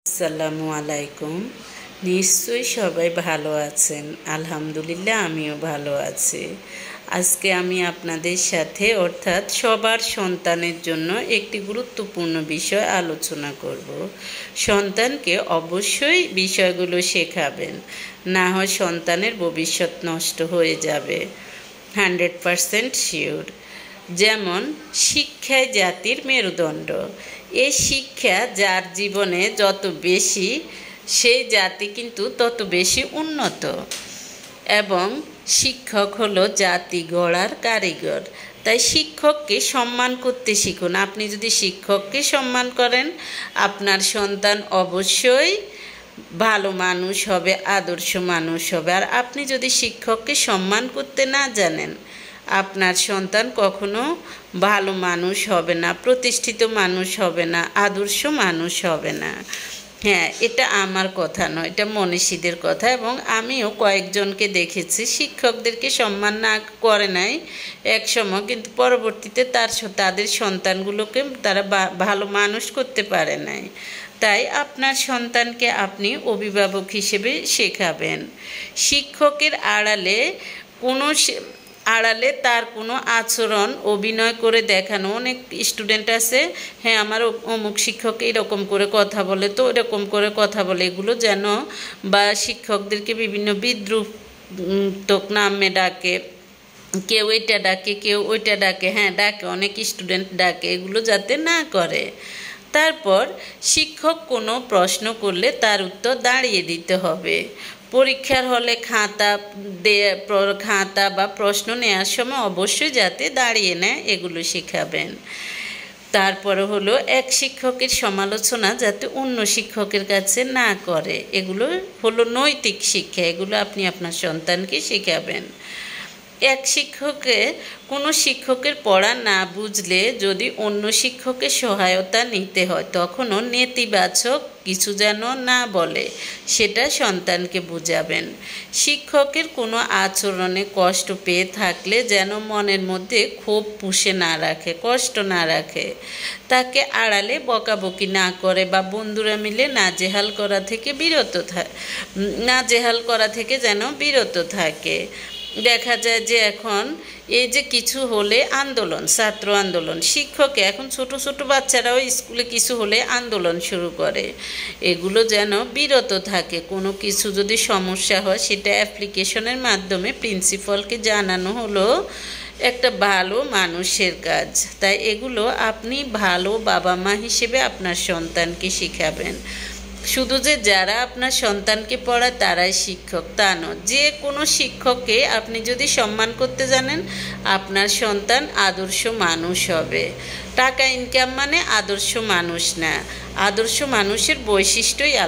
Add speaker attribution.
Speaker 1: আসসালামু আলাইকুম। নিশ্চয়ই সবাই ভালো আছেন। আলহামদুলিল্লাহ আমিও ভালো আছি। আজকে আমি আপনাদের সাথে অর্থাৎ সবার সন্তানের জন্য একটি গুরুত্বপূর্ণ বিষয় আলোচনা করব। সন্তানকে অবশ্যই বিষয়গুলো শেখাবেন, না হয় সন্তানের ভবিষ্যৎ নষ্ট হয়ে যাবে। 100% শিওর। যেমন শিক্ষাই জাতির মেরুদণ্ড। এই শিক্ষা যার জীবনে যত বেশি, সেই জাতি কিন্তু তত বেশি উন্নত। এবং শিক্ষক হলো জাতি গড়ার কারিগর। তাই শিক্ষককে সম্মান করতে শিখুন। আপনি যদি শিক্ষককে সম্মান করেন, আপনার সন্তান অবশ্যই ভালো মানুষ হবে, আদর্শ মানুষ হবে। আর আপনি যদি শিক্ষককে সম্মান করতে না জানেন, আপনার সন্তান কখনো ভালো মানুষ হবে না, প্রতিষ্ঠিত মানুষ হবে না, আদর্শ মানুষ হবে না। হ্যাঁ, এটা আমার কথা নয়, এটা মনীষীদের কথা। এবং আমিও কয়েকজনকে দেখেছি শিক্ষকদেরকে সম্মান না করে নাই এক সময়, কিন্তু পরবর্তীতে তাদের সন্তানগুলোকে তারা ভালো মানুষ করতে পারে নাই। তাই আপনার সন্তানকে আপনি অভিভাবক হিসেবে শেখাবেন। শিক্ষকের আড়ালে তার কোনো আচরণ অভিনয় করে দেখানো। অনেক স্টুডেন্ট আছে, হ্যাঁ আমার অমুক শিক্ষক এরকম করে কথা বলে, তো এরকম করে কথা বলে, এগুলো যেন, বা শিক্ষকদেরকে বিভিন্ন বিদ্রুপ নামে ডাকে, কেউ এটা ডাকে, কেউ ওইটা ডাকে। হ্যাঁ ডাকে, অনেক স্টুডেন্ট ডাকে, এগুলো যাতে না করে। তারপর শিক্ষক কোনো প্রশ্ন করলে তার উত্তর দাঁড়িয়ে দিতে হবে। পরীক্ষার হলে খাতা বা প্রশ্ন নেওয়ার সময় অবশ্যই যাতে দাঁড়িয়ে নেয়, এগুলো শেখাবেন। তারপরে হলো এক শিক্ষকের সমালোচনা যাতে অন্য শিক্ষকের কাছে না করে, এগুলো হলো নৈতিক শিক্ষা। এগুলো আপনি আপনার সন্তানকে শেখাবেন। কোনো শিক্ষকের পড়া না বুঝলে যদি অন্য শিক্ষকের সহায়তা নিতে হয়, তখনও নেতিবাচক কিছু যেন না বলে, সেটা সন্তানকে বুঝাবেন। শিক্ষকের কোনো আচরণে কষ্ট পেয়ে থাকলে যেন মনের মধ্যে ক্ষোভ পুষে না রাখে, কষ্ট না রাখে। তাকে আড়ালে বকাবকি না করে বা বন্ধুরা মিলে নাজেহাল করা থেকে যেন বিরত থাকে। দেখা যায় যে এখন এই যে কিছু হলে আন্দোলন, ছাত্র আন্দোলন, শিক্ষকে এখন ছোট ছোট বাচ্চারাও স্কুলে কিছু হলে আন্দোলন শুরু করে, এগুলো যেন বিরত থাকে। কোনো কিছু যদি সমস্যা হয়, সেটা অ্যাপ্লিকেশনের মাধ্যমে প্রিন্সিপালকে জানানো হলো একটা ভালো মানুষের কাজ। তাই এগুলো আপনি ভালো বাবা মা হিসেবে আপনার সন্তানকে শেখাবেন। শুধু যে যারা আপনার সন্তানকে পড়ায় তারাই শিক্ষক তা নয়। যে কোনো শিক্ষককে আপনি যদি সম্মান করতে জানেন, আপনার সন্তান আদর্শ মানুষ হবে। টাকা ইনকাম মানে আদর্শ মানুষ না। আদর্শ মানুষের বৈশিষ্ট্যই আলাদা।